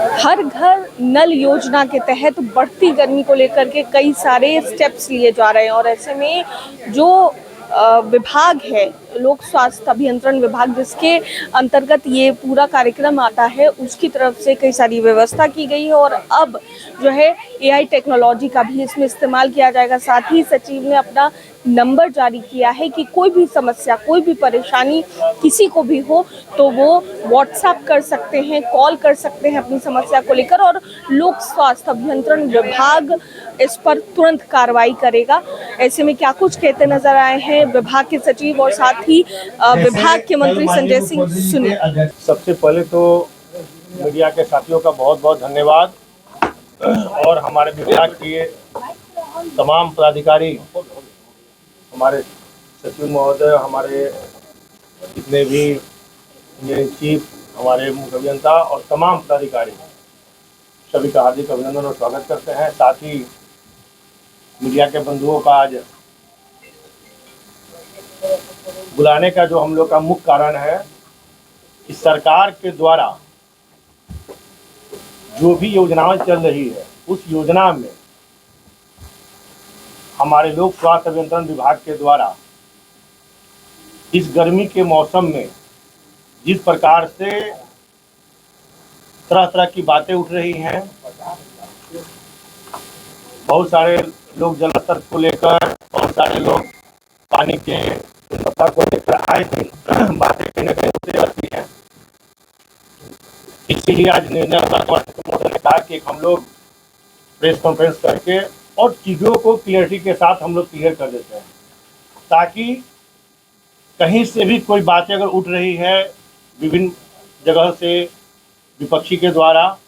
हर घर नल योजना के तहत बढ़ती गर्मी को लेकर के कई सारे स्टेप्स लिए जा रहे हैं और ऐसे में जो विभाग है, लोक स्वास्थ्य अभियंत्रण विभाग, जिसके अंतर्गत ये पूरा कार्यक्रम आता है, उसकी तरफ से कई सारी व्यवस्था की गई है और अब जो है एआई टेक्नोलॉजी का भी इसमें इस्तेमाल किया जाएगा। साथ ही सचिव ने अपना नंबर जारी किया है कि कोई भी समस्या, कोई भी परेशानी किसी को भी हो तो वो व्हाट्सएप कर सकते हैं, कॉल कर सकते हैं अपनी समस्या को लेकर और लोक स्वास्थ्य अभियंत्रण विभाग इस पर तुरंत कार्रवाई करेगा। ऐसे में क्या कुछ कहते नजर आए हैं विभाग के सचिव और साथ ही विभाग के मंत्री संजय सिंह, सुनिए। सबसे पहले तो मीडिया के साथियों का बहुत बहुत धन्यवाद और हमारे विभाग के तमाम पदाधिकारी, हमारे सचिव महोदय, हमारे जितने भी इंजीनियरिंग चीफ, हमारे मुख्य अभियंता और तमाम पदाधिकारी, सभी का हार्दिक अभिनंदन और स्वागत करते हैं। साथ ही मीडिया के बंधुओं का आज बुलाने का जो हम लोग का मुख्य कारण है कि सरकार के द्वारा जो भी योजनाएं चल रही है, उस योजना में हमारे लोक स्वास्थ्य अभियंत्रण विभाग के द्वारा इस गर्मी के मौसम में जिस प्रकार से तरह तरह की बातें उठ रही हैं, बहुत सारे लोग जल स्तर को लेकर, बहुत सारे लोग पानी के गुणवत्ता को लेकर आए थे, बातें कहीं न कहीं होती रहती हैं। इसीलिए आज निर्णय ने कहा कि हम लोग प्रेस कॉन्फ्रेंस करके और चीज़ों को क्लियरिटी के साथ हम लोग क्लियर कर देते हैं, ताकि कहीं से भी कोई बातें अगर उठ रही है विभिन्न जगह से विपक्षी के द्वारा,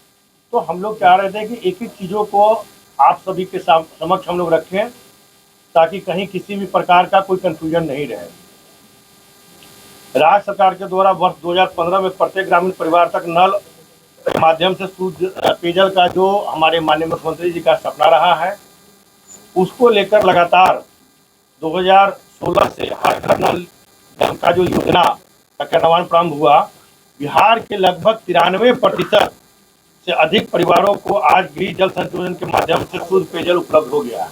तो हम लोग चाह रहे थे कि एक एक चीज़ों को आप सभी के समक्ष हम लोग रखें, ताकि कहीं किसी भी प्रकार का कोई कंफ्यूजन नहीं रहे। राज्य सरकार के द्वारा वर्ष 2015 में प्रत्येक ग्रामीण परिवार तक नल के माध्यम से शुद्ध पेयजल का जो हमारे माननीय मुख्यमंत्री जी का सपना रहा है, उसको लेकर लगातार 2016 से हर घर नल का जो योजना का कार्यान्वयन प्रारंभ हुआ, बिहार के लगभग 93% से अधिक परिवारों को आज गृह जल संशोधन के माध्यम से शुद्ध पेयजल उपलब्ध हो गया है।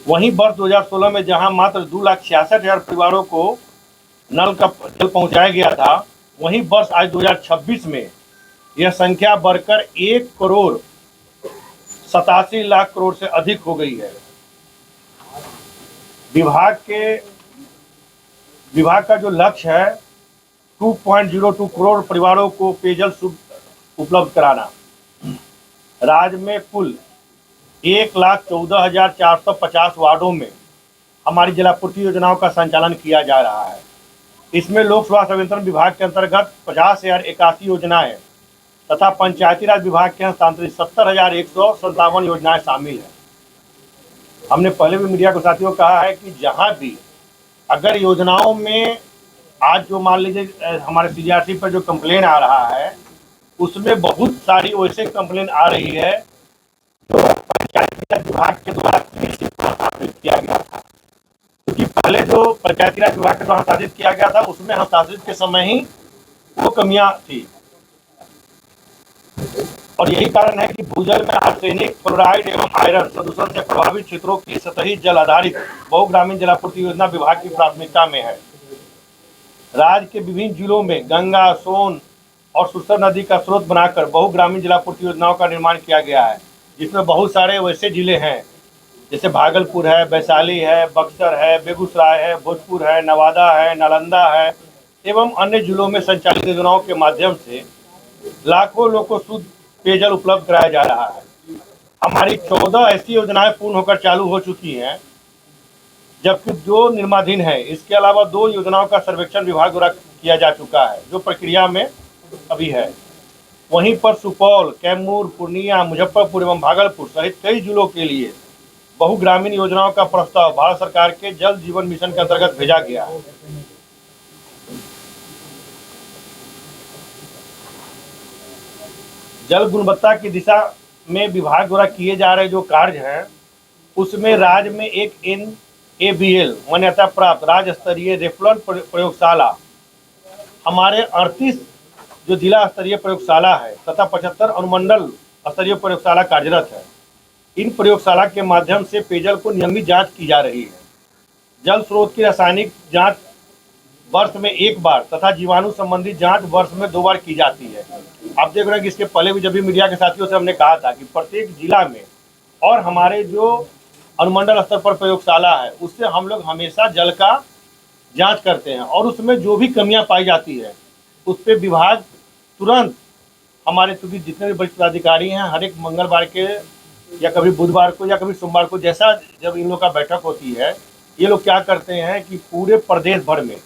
वहीं वर्ष 2016 में जहां मात्र 2,66,000 परिवारों को नल का जल पहुंचाया गया था, वहीं वर्ष आज 2026 में यह संख्या बढ़कर 1,87,00,000 करोड़ से अधिक हो गई है। विभाग का जो लक्ष्य है 2.02 करोड़ परिवारों को पेयजल उपलब्ध कराना। राज्य में कुल 1,14,450 वार्डों में हमारी जलापूर्ति योजनाओं का संचालन किया जा रहा है। इसमें लोक स्वास्थ्य अभियंत्रण विभाग के अंतर्गत 50,081 योजनाएं तथा पंचायती राज विभाग के हस्तांतरित 70,157 योजनाएं शामिल हैं। हमने पहले भी मीडिया को साथियों कहा है कि जहां भी अगर योजनाओं में आज जो मान लीजिए हमारे सीजीआरसी पर जो कंप्लेन आ रहा है, उसमें बहुत सारी वैसे कंप्लेन आ रही है जो पंचायती राज विभाग के द्वारा हस्तांतरित किया गया था, क्योंकि पहले जो पंचायती राज विभाग के द्वारा हस्तांतरित किया गया था उसमें हस्तांतरित के समय ही वो कमियां थी और यही कारण है कि भूजल में आर्सेनिक, फ्लोराइड एवं आयरन प्रदूषण से प्रभावित क्षेत्रों की सतही जल आधारित बहुग्रामीण जलापूर्ति योजना विभाग की प्राथमिकता में है। राज्य के विभिन्न जिलों में गंगा, सोन और सुरसर नदी का स्रोत बनाकर बहुग्रामीण जलापूर्ति योजनाओं का निर्माण किया गया है, जिसमें बहुत सारे वैसे जिले हैं जैसे भागलपुर है, वैशाली है, बक्सर है, बेगूसराय है, भोजपुर है, नवादा है, नालंदा है एवं अन्य जिलों में संचालित योजनाओं के माध्यम से लाखों लोगों को शुद्ध पेयजल उपलब्ध कराया जा रहा है। हमारी 14 ऐसी योजनाएं पूर्ण होकर चालू हो चुकी हैं, जबकि 2 निर्माणाधीन है। इसके अलावा 2 योजनाओं का सर्वेक्षण विभाग द्वारा किया जा चुका है, जो प्रक्रिया में अभी है। वहीं पर सुपौल, कैमूर, पूर्णिया, मुजफ्फरपुर एवं भागलपुर सहित कई जिलों के लिए बहुग्रामीण योजनाओं का प्रस्ताव भारत सरकार के जल जीवन मिशन के अंतर्गत भेजा गया है। जल गुणवत्ता की दिशा में विभाग द्वारा किए जा रहे जो कार्य हैं, उसमें राज्य में एक NABL मान्यता प्राप्त राज्य स्तरीय रेफलर प्रयोगशाला हमारे 38 जो जिला स्तरीय प्रयोगशाला है तथा 75 अनुमंडल स्तरीय प्रयोगशाला कार्यरत है। इन प्रयोगशाला के माध्यम से पेयजल को नियमित जांच की जा रही है। जल स्रोत की रासायनिक जांच वर्ष में 1 बार तथा जीवाणु संबंधी जांच वर्ष में 2 बार की जाती है। आप देख रहे हैं कि इसके पहले भी जब भी मीडिया के साथियों से हमने कहा था कि प्रत्येक जिला में और हमारे जो अनुमंडल स्तर पर प्रयोगशाला है उससे हम लोग हमेशा जल का जांच करते हैं और उसमें जो भी कमियां पाई जाती है उस पर विभाग तुरंत हमारे चूंकि जितने भी वरिष्ठ अधिकारी हैं हर एक मंगलवार के या कभी बुधवार को या कभी सोमवार को जैसा जब इन लोग का बैठक होती है ये लोग क्या करते हैं कि पूरे प्रदेश भर में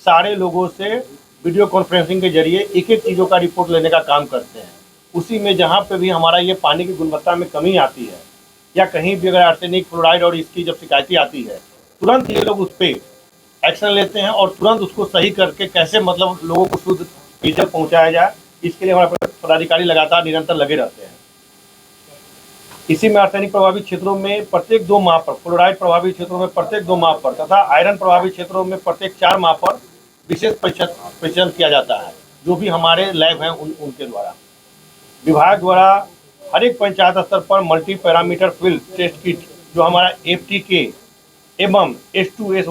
सारे लोगों से वीडियो कॉन्फ्रेंसिंग के जरिए एक एक चीज़ों का रिपोर्ट लेने का काम करते हैं। उसी में जहाँ पे भी हमारा ये पानी की गुणवत्ता में कमी आती है या कहीं भी अगर आर्सेनिक फ्लोराइड और इसकी जब शिकायतें आती है तुरंत ये लोग उस पर एक्शन लेते हैं और तुरंत उसको सही करके कैसे मतलब लोगों को शुद्ध पेयजल पहुँचाया जाए इसके लिए हमारे पदाधिकारी लगातार निरंतर लगे रहते हैं। इसी में आर्सेनिक प्रभावित क्षेत्रों में प्रत्येक 2 माह पर, फ्लोराइड प्रभावित क्षेत्रों में प्रत्येक 2 माह पर तथा आयरन प्रभावित क्षेत्रों में प्रत्येक 4 माह पर विशेष परीक्षण किया जाता है जो भी हमारे लैब हैं उनके द्वारा। विभाग द्वारा हर एक पंचायत स्तर पर multi parameter field test kit जो हमारा FTK एवं H2S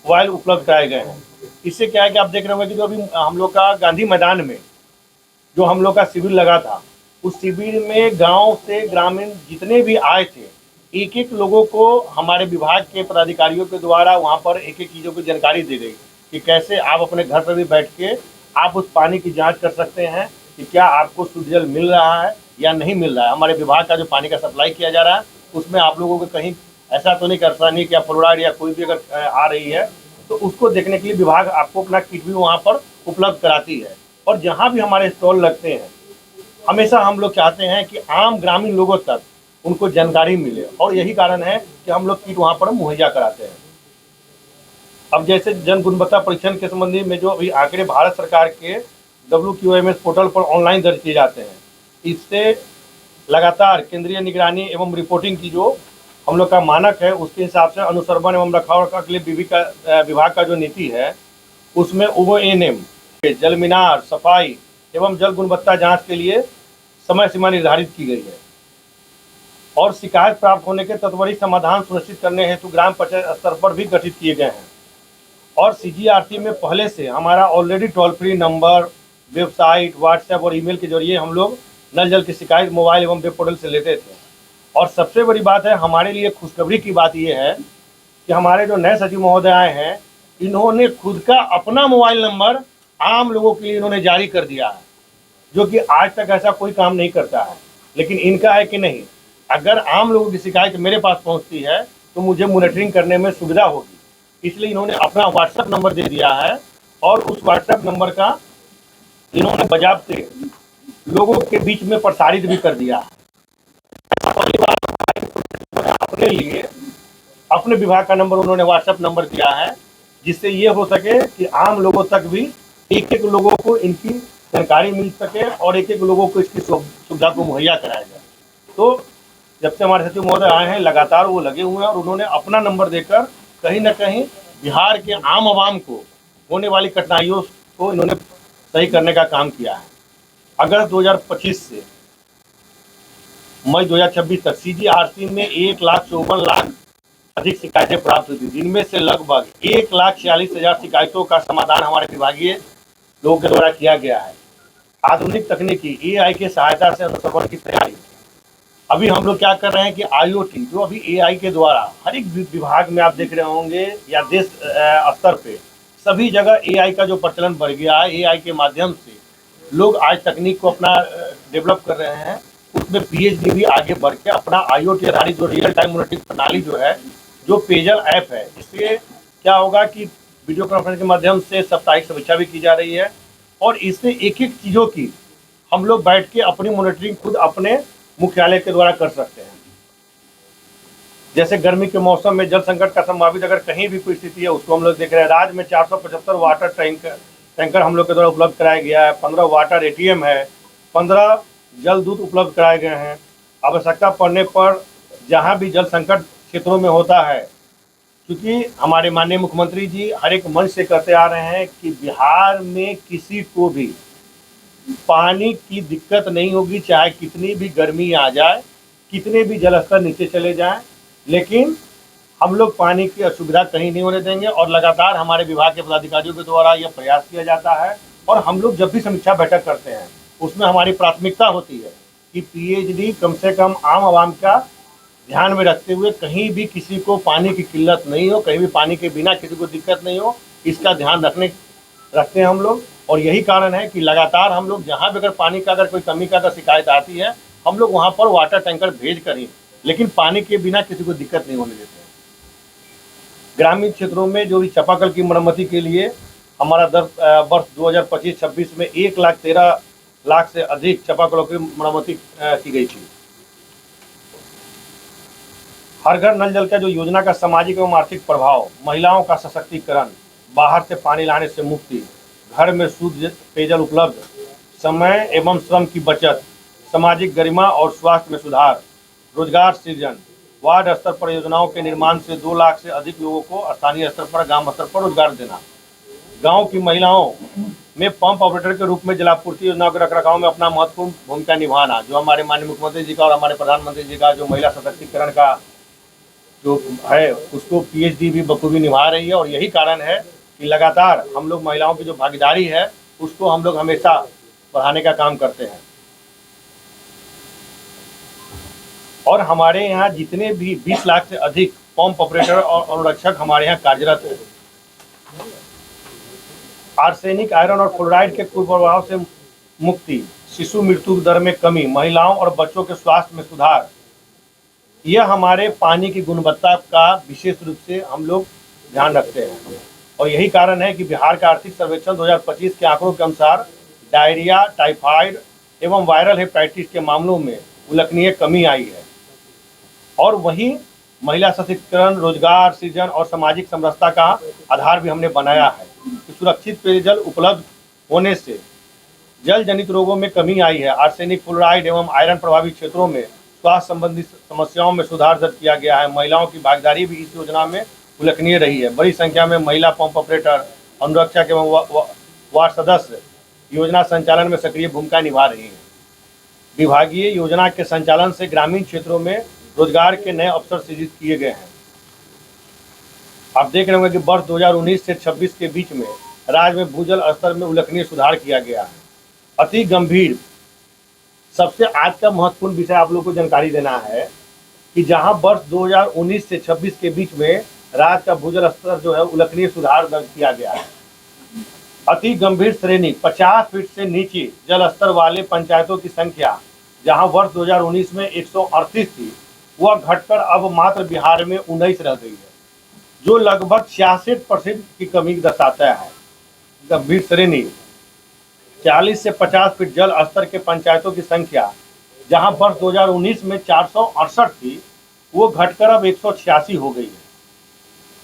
वायल उपलब्ध कराए गए हैं। इससे क्या है कि आप देख रहे होंगे कि जो अभी हम लोग का गांधी मैदान में जो हम लोग का शिविर लगा था उस शिविर में गांव से ग्रामीण जितने भी आए थे एक एक लोगों को हमारे विभाग के पदाधिकारियों के द्वारा वहां पर एक एक चीज़ों की जानकारी दी गई कि कैसे आप अपने घर पर भी बैठ के आप उस पानी की जांच कर सकते हैं कि क्या आपको शुद्ध जल मिल रहा है या नहीं मिल रहा है। हमारे विभाग का जो पानी का सप्लाई किया जा रहा है उसमें आप लोगों को कहीं ऐसा तो नहीं कर आर्सेनिक या फ्लोराइड या कोई भी अगर आ रही है तो उसको देखने के लिए विभाग आपको अपना किट भी वहाँ पर उपलब्ध कराती है। और जहाँ भी हमारे स्टॉल लगते हैं हमेशा हम लोग चाहते हैं कि आम ग्रामीण लोगों तक उनको जानकारी मिले और यही कारण है कि हम लोग किट वहाँ पर मुहैया कराते हैं। अब जैसे जन गुणवत्ता परीक्षण के संबंधी में जो अभी आंकड़े भारत सरकार के WQMS पोर्टल पर ऑनलाइन दर्ज किए जाते हैं इससे लगातार केंद्रीय निगरानी एवं रिपोर्टिंग की जो हम लोग का मानक है उसके हिसाब से अनुसंधान एवं रखरखाव के लिए विभाग का जो नीति है उसमें ONM जल मीनार सफाई एवं जल गुणवत्ता जांच के लिए समय सीमा निर्धारित की गई है और शिकायत प्राप्त होने के त्वरित समाधान सुनिश्चित करने हेतु ग्राम पंचायत स्तर पर भी गठित किए गए हैं। और CGRT में पहले से हमारा already toll free number, website, WhatsApp और ईमेल के जरिए हम लोग नल जल की शिकायत मोबाइल एवं वेब पोर्टल से लेते थे। और सबसे बड़ी बात है हमारे लिए खुशखबरी की बात यह है कि हमारे जो नए सचिव महोदय आए हैं इन्होंने खुद का अपना मोबाइल नंबर आम लोगों के लिए इन्होंने जारी कर दिया है जो कि आज तक ऐसा कोई काम नहीं करता है। लेकिन इनका है कि नहीं, अगर आम लोगों की शिकायत मेरे पास पहुंचती है तो मुझे मॉनिटरिंग करने में सुविधा होगी, इसलिए इन्होंने अपना व्हाट्सएप नंबर दे दिया है और उस व्हाट्सएप नंबर का इन्होंने बजाबते लोगों के बीच में प्रसारित भी कर दिया है। अपने लिए अपने विभाग का नंबर उन्होंने व्हाट्सएप नंबर दिया है जिससे ये हो सके कि आम लोगों तक भी एक एक लोगों को इनकी जानकारी मिल सके और एक एक लोगों को इसकी सुविधा को मुहैया कराया जाए। तो जब से हमारे सचिव महोदय आए हैं लगातार वो लगे हुए हैं और उन्होंने अपना नंबर देकर कहीं ना कहीं बिहार के आम आवाम को होने वाली कठिनाइयों को इन्होंने सही करने का काम किया है। अगस्त 2025 से मई 2026 तक CGRT में 1,54,00,000 अधिक शिकायतें प्राप्त हुई थी, जिनमें से लगभग 1,46,000 शिकायतों का समाधान हमारे विभागीय लोगों के द्वारा किया गया है। आधुनिक तकनीकी AI की सहायता से अनुश्रवण की तैयारी। अभी हम लोग क्या कर रहे हैं कि IoT जो अभी AI के द्वारा हर एक विभाग में आप देख रहे होंगे या देश स्तर पे सभी जगह AI का जो प्रचलन बढ़ गया है। AI के माध्यम से लोग आज तकनीक को अपना डेवलप कर रहे हैं, उसमें PhD भी आगे बढ़ के अपना IoT आधारित जो रियल टाइम मॉनिटरिंग प्रणाली जो है, जो पेयजल ऐप है, इससे क्या होगा कि वीडियो कॉन्फ्रेंस के माध्यम से साप्ताहिक समीक्षा भी की जा रही है और इससे एक एक चीज़ों की हम लोग बैठ के अपनी मॉनिटरिंग खुद अपने मुख्यालय के द्वारा कर सकते हैं। जैसे गर्मी के मौसम में जल संकट का संभावित अगर कहीं भी कोई स्थिति है उसको हम लोग देख रहे हैं। राज्य में 475 वाटर टैंकर हम लोग के द्वारा उपलब्ध कराया गया है, 15 वाटर ATM है, 15 जल दूत उपलब्ध कराए गए हैं। आवश्यकता पड़ने पर जहां भी जल संकट क्षेत्रों में होता है, क्योंकि हमारे माननीय मुख्यमंत्री जी हर एक मंच से कहते आ रहे हैं कि बिहार में किसी को भी पानी की दिक्कत नहीं होगी, चाहे कितनी भी गर्मी आ जाए, कितने भी जल स्तर नीचे चले जाएं, लेकिन हम लोग पानी की असुविधा कहीं नहीं होने देंगे। और लगातार हमारे विभाग के पदाधिकारियों के द्वारा यह प्रयास किया जाता है। और हम लोग जब भी समीक्षा बैठक करते हैं उसमें हमारी प्राथमिकता होती है कि पीएचडी कम से कम आम आवाम का ध्यान में रखते हुए कहीं भी किसी को पानी की किल्लत नहीं हो, कहीं भी पानी के बिना किसी को दिक्कत नहीं हो, इसका ध्यान रखते हैं हम लोग। और यही कारण है कि लगातार हम लोग जहाँ भी अगर पानी का अगर कोई कमी का अगर शिकायत आती है, हम लोग वहाँ पर वाटर टैंकर भेज कर ही, लेकिन पानी के बिना किसी को दिक्कत नहीं होने देते हैं। ग्रामीण क्षेत्रों में जो भी चापाकल की मरम्मति के लिए हमारा वर्ष 2025-26 में 1,13,00,000 से अधिक चापाकलों की मरम्मति की गई थी। हर घर नल जल का जो योजना का सामाजिक एवं आर्थिक प्रभाव, महिलाओं का सशक्तिकरण, बाहर से पानी लाने से मुक्ति, घर में शुद्ध पेयजल उपलब्ध, समय एवं श्रम की बचत, सामाजिक गरिमा और स्वास्थ्य में सुधार, रोजगार सृजन, वार्ड स्तर पर योजनाओं के निर्माण से 2 लाख से अधिक लोगों को स्थानीय स्तर पर गांव स्तर पर रोजगार देना, गांव की महिलाओं में पंप ऑपरेटर के रूप में जलापूर्ति योजना के रखरखाव में अपना महत्वपूर्ण भूमिका निभाना, जो हमारे माननीय मुख्यमंत्री जी का और हमारे प्रधानमंत्री जी का जो महिला सशक्तिकरण का जो है उसको पीएचडी भी बखूबी निभा रही है। और यही कारण है कि लगातार हम लोग महिलाओं की जो भागीदारी है उसको हम लोग हमेशा बढ़ाने का काम करते हैं। और हमारे यहाँ जितने भी 20 लाख से अधिक पंप ऑपरेटर और अनुरक्षक हमारे यहाँ कार्यरत हैं। आर्सेनिक, आयरन और फ्लोराइड के कुप्रभाव से मुक्ति, शिशु मृत्यु दर में कमी, महिलाओं और बच्चों के स्वास्थ्य में सुधार, यह हमारे पानी की गुणवत्ता का विशेष रूप से हम लोग ध्यान रखते हैं। और यही कारण है कि बिहार का आर्थिक सर्वेक्षण 2025 के आंकड़ों के अनुसार डायरिया, टाइफाइड एवं वायरल हेपेटाइटिस के मामलों में उल्लेखनीय कमी आई है। और वहीं महिला सशक्तिकरण, रोजगार सृजन और सामाजिक समरसता का आधार भी हमने बनाया है कि सुरक्षित पेयजल उपलब्ध होने से जल जनित रोगों में कमी आई है। आर्सेनिक, फ्लोराइड एवं आयरन प्रभावित क्षेत्रों में स्वास्थ्य संबंधी समस्याओं में सुधार दर्ज किया गया है। महिलाओं की भागीदारी भी इस योजना में उल्लेखनीय रही है। बड़ी संख्या में महिला पंप ऑपरेटर, अनुरक्षक एवं वार्ड सदस्य योजना संचालन में सक्रिय भूमिका निभा रही हैं। विभागीय योजना के संचालन से ग्रामीण क्षेत्रों में रोजगार के नए अवसर सृजित किए गए हैं। आप देख रहे होंगे कि वर्ष 2019 से 26 के बीच में राज्य में भूजल स्तर में उल्लेखनीय सुधार किया गया है। अति गंभीर, सबसे आज का महत्वपूर्ण विषय आप लोग को जानकारी देना है कि जहां वर्ष 2019 से 26 के बीच में राज्य का भूजल स्तर जो है उल्लेखनीय सुधार दर्ज किया गया है। अति गंभीर श्रेणी 50 फीट से नीचे जल स्तर वाले पंचायतों की संख्या जहां वर्ष 2019 में 138 थी, वह घटकर अब मात्र बिहार में 19 रह गई है, जो लगभग 66% की कमी दर्शाता है। गंभीर श्रेणी 40 से 50 फीट जल स्तर के पंचायतों की संख्या जहां वर्ष 2019 में 468 थी, वो घटकर अब 186 हो गई है।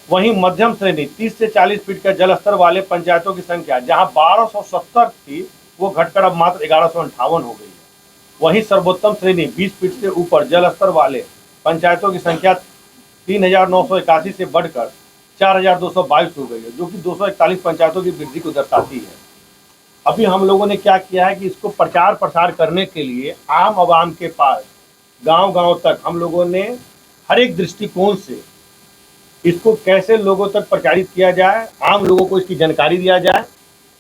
वहीं मध्यम श्रेणी 30 से 40 फीट का जल स्तर वाले पंचायतों की संख्या जहां 1270 थी, वो घटकर अब मात्र 1158 हो गई है। वहीं सर्वोत्तम श्रेणी 20 फीट से ऊपर जल स्तर वाले पंचायतों की संख्या 3981 से बढ़कर 4222 हो गई है, जो कि 241 पंचायतों की वृद्धि को दर्शाती है। अभी हम लोगों ने क्या किया है कि इसको प्रचार प्रसार करने के लिए आम आवाम के पास गांव-गांव तक हम लोगों ने हर एक दृष्टिकोण से इसको कैसे लोगों तक प्रचारित किया जाए, आम लोगों को इसकी जानकारी दिया जाए,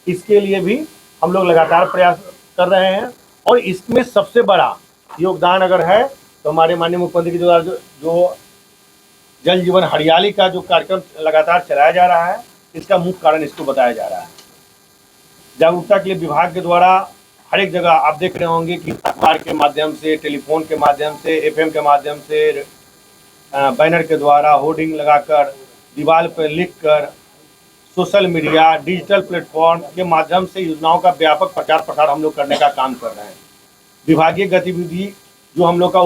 इसके लिए भी हम लोग लगातार प्रयास कर रहे हैं। और इसमें सबसे बड़ा योगदान अगर है तो हमारे माननीय मुख्यमंत्री के द्वारा जो जल जीवन हरियाली का जो कार्यक्रम लगातार चलाया जा रहा है, इसका मुख्य कारण इसको बताया जा रहा है। जागरूकता के लिए विभाग के द्वारा हर एक जगह आप देख रहे होंगे कि अखबार के माध्यम से, टेलीफोन के माध्यम से, एफएम के माध्यम से, बैनर के द्वारा, होर्डिंग लगाकर, दीवार पर लिखकर, सोशल मीडिया, डिजिटल प्लेटफॉर्म के माध्यम से योजनाओं का व्यापक प्रचार प्रसार हम लोग करने का काम कर रहे हैं। विभागीय गतिविधि जो हम लोग का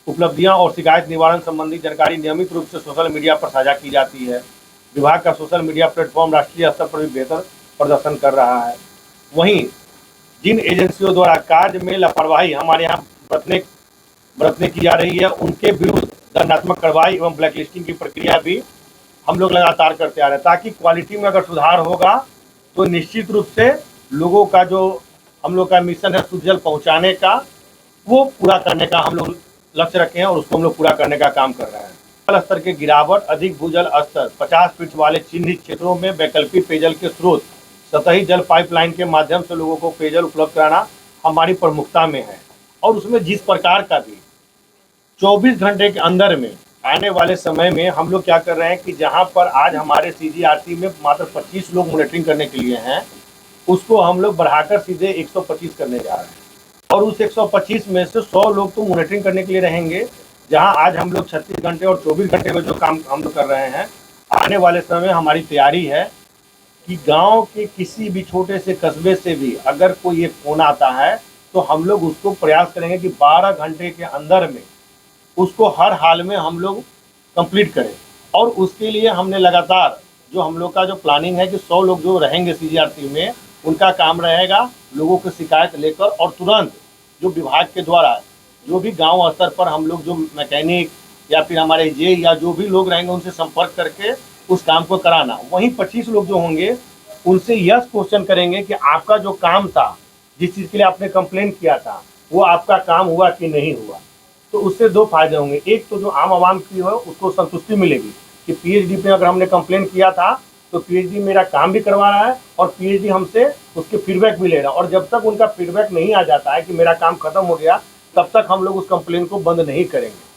उपलब्धियां और शिकायत निवारण संबंधी जानकारी नियमित रूप से सोशल मीडिया पर साझा की जाती है। विभाग का सोशल मीडिया प्लेटफॉर्म राष्ट्रीय स्तर पर भी बेहतर प्रदर्शन कर रहा है। वहीं जिन एजेंसियों द्वारा कार्य में लापरवाही हमारे यहाँ बरतने की जा रही है, उनके विरुद्ध दंडात्मक कार्रवाई एवं ब्लैक लिस्टिंग की प्रक्रिया भी हम लोग लगातार करते आ रहे हैं, ताकि क्वालिटी में अगर सुधार होगा तो निश्चित रूप से लोगों का जो हम लोग का मिशन है शुद्ध जल पहुंचाने का, वो पूरा करने का हम लोग लक्ष्य रखे हैं और उसको हम लोग पूरा करने का काम कर रहे हैं। जल स्तर के गिरावट, अधिक भूजल स्तर, 50 फीट वाले चिन्हित क्षेत्रों में वैकल्पिक पेयजल के स्रोत, सतही जल पाइपलाइन के माध्यम से लोगों को पेयजल उपलब्ध कराना हमारी प्रमुखता में है। और उसमें जिस प्रकार का भी 24 घंटे के अंदर में आने वाले समय में हम लोग क्या कर रहे हैं कि जहां पर आज हमारे CGRT में मात्र 25 लोग मॉनिटरिंग करने के लिए हैं, उसको हम लोग बढ़ाकर सीधे 125 करने जा रहे हैं। और उस 125 में से 100 लोग तो मॉनिटरिंग करने के लिए रहेंगे। जहां आज हम लोग 36 घंटे और 24 घंटे में जो काम हम लोग कर रहे हैं, आने वाले समय में हमारी तैयारी है कि गांव के किसी भी छोटे से कस्बे से भी अगर कोई एक फोन आता है तो हम लोग उसको प्रयास करेंगे कि 12 घंटे के अंदर में उसको हर हाल में हम लोग कंप्लीट करें। और उसके लिए हमने लगातार जो हम लोग का जो प्लानिंग है कि 100 लोग जो रहेंगे CGRT में, उनका काम रहेगा लोगों की शिकायत लेकर और तुरंत जो विभाग के द्वारा जो भी गांव स्तर पर हम लोग जो मैकेनिक या फिर हमारे जे या जो भी लोग रहेंगे उनसे संपर्क करके उस काम को कराना। वहीं 25 लोग जो होंगे उनसे यह क्वेश्चन करेंगे कि आपका जो काम था, जिस चीज़ के लिए आपने कंप्लेन किया था, वो आपका काम हुआ कि नहीं हुआ। तो उससे 2 फायदे होंगे। एक तो जो आम आवाम की हो उसको संतुष्टि मिलेगी कि PhD पे अगर हमने कंप्लेन किया था तो PhD मेरा काम भी करवा रहा है और PhD हमसे उसके फीडबैक भी ले रहा है। और जब तक उनका फीडबैक नहीं आ जाता है कि मेरा काम खत्म हो गया, तब तक हम लोग उस कंप्लेन को बंद नहीं करेंगे।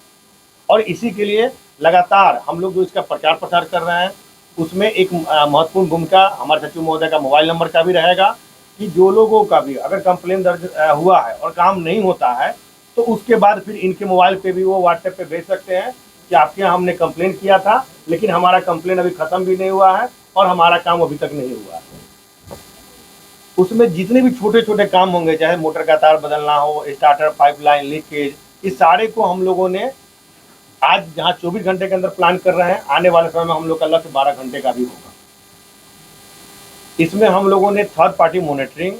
और इसी के लिए लगातार हम लोग जो इसका प्रचार प्रसार कर रहे हैं, उसमें एक महत्वपूर्ण भूमिका हमारे सचिव महोदय का मोबाइल नंबर का भी रहेगा कि जो लोगों का भी अगर कंप्लेन दर्ज हुआ है और काम नहीं होता है तो उसके बाद फिर इनके मोबाइल पे भी वो व्हाट्सएप पे भेज सकते हैं कि आपके यहाँ हमने कंप्लेन किया था, लेकिन हमारा कंप्लेन अभी खत्म भी नहीं हुआ है और हमारा काम अभी तक नहीं हुआ है। उसमें जितने भी छोटे छोटे काम होंगे, चाहे मोटर का तार बदलना हो, स्टार्टर पाइपलाइन लीकेज, इस सारे को हम लोगों ने आज जहाँ 24 घंटे के अंदर प्लान कर रहे हैं, आने वाले समय में हम लोग का लक्ष्य 12 घंटे का भी होगा। इसमें हम लोगों ने third party monitoring,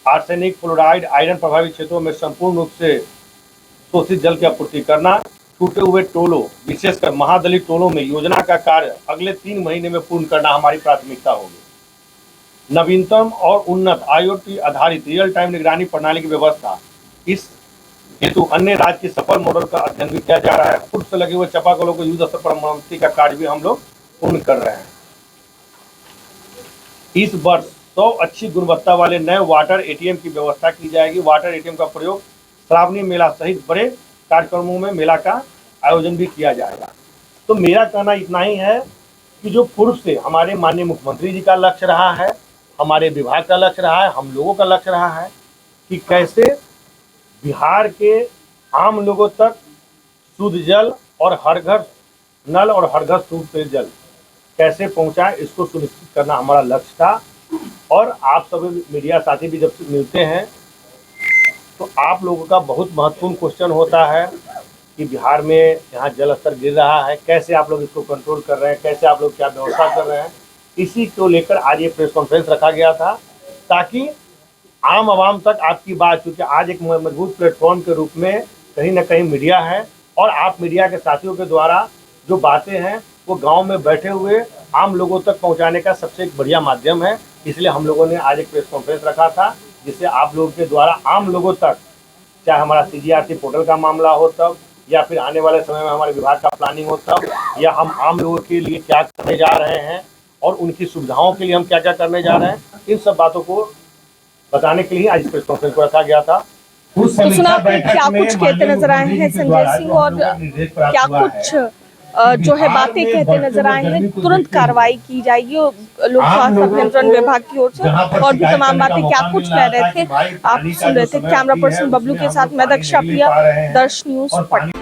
arsenic, fluoride, iron प्रभावित क्षेत्रों में संपूर्ण रूप से शोषित जल की आपूर्ति करना, टूटे हुए टोलों विशेषकर महादलित टोलों में योजना का कार्य अगले 3 महीने में पूर्ण करना हमारी प्राथमिकता होगी। नवीनतम और उन्नत IoT आधारित रियल टाइम निगरानी प्रणाली की व्यवस्था, इस हेतु अन्य राज्य के सफल मॉडल का अध्ययन भी किया जा रहा है। पूर्व से लगे हुए चापाकलों को युद्ध स्तर पर मरम्मती का कार्य भी हम लोग पूर्ण कर रहे हैं। इस वर्ष 100 अच्छी गुणवत्ता वाले नए वाटर ATM की व्यवस्था की जाएगी। वाटर ATM का प्रयोग श्रावणी मेला सहित बड़े कार्यक्रमों में मेला का आयोजन भी किया जाएगा। तो मेरा कहना इतना ही है कि जो पूर्व से हमारे माननीय मुख्यमंत्री जी का लक्ष्य रहा है, हमारे विभाग का लक्ष्य रहा है, हम लोगों का लक्ष्य रहा है कि कैसे बिहार के आम लोगों तक शुद्ध जल और हर घर नल और हर घर शुद्ध पेयजल कैसे पहुंचाए, इसको सुनिश्चित करना हमारा लक्ष्य था। और आप सभी मीडिया साथी भी जब से मिलते हैं तो आप लोगों का बहुत महत्वपूर्ण क्वेश्चन होता है कि बिहार में यहाँ जल स्तर गिर रहा है, कैसे आप लोग इसको कंट्रोल कर रहे हैं, कैसे आप लोग क्या व्यवस्था कर रहे हैं। इसी को लेकर आज ये प्रेस कॉन्फ्रेंस रखा गया था ताकि आम आवाम तक आपकी बात, क्योंकि आज एक मजबूत प्लेटफॉर्म के रूप में कहीं ना कहीं मीडिया है और आप मीडिया के साथियों के द्वारा जो बातें हैं वो गांव में बैठे हुए आम लोगों तक पहुंचाने का सबसे एक बढ़िया माध्यम है। इसलिए हम लोगों ने आज एक प्रेस कॉन्फ्रेंस रखा था जिससे आप लोगों के द्वारा आम लोगों तक, चाहे हमारा CGRT पोर्टल का मामला हो तब, या फिर आने वाले समय में हमारे विभाग का प्लानिंग हो तब, या हम आम लोगों के लिए क्या करने जा रहे हैं और उनकी सुविधाओं के लिए हम क्या क्या करने जा रहे हैं, इन सब बातों को बताने के लिए आज इस प्रेस कॉन्फ्रेंस को रखा गया था। तो सुना आपने क्या कुछ कहते नजर आए हैं संजय सिंह, और क्या कुछ जो है बातें कहते नजर आए हैं, तुरंत कार्रवाई की जाएगी लोक स्वास्थ्य अभियंत्रण विभाग की ओर से, और भी तमाम बातें क्या कुछ कह रहे थे आप सुन रहे थे। कैमरा पर्सन बबलू के साथ मैं दक्षा प्रिया, दर्श न्यूज पटना।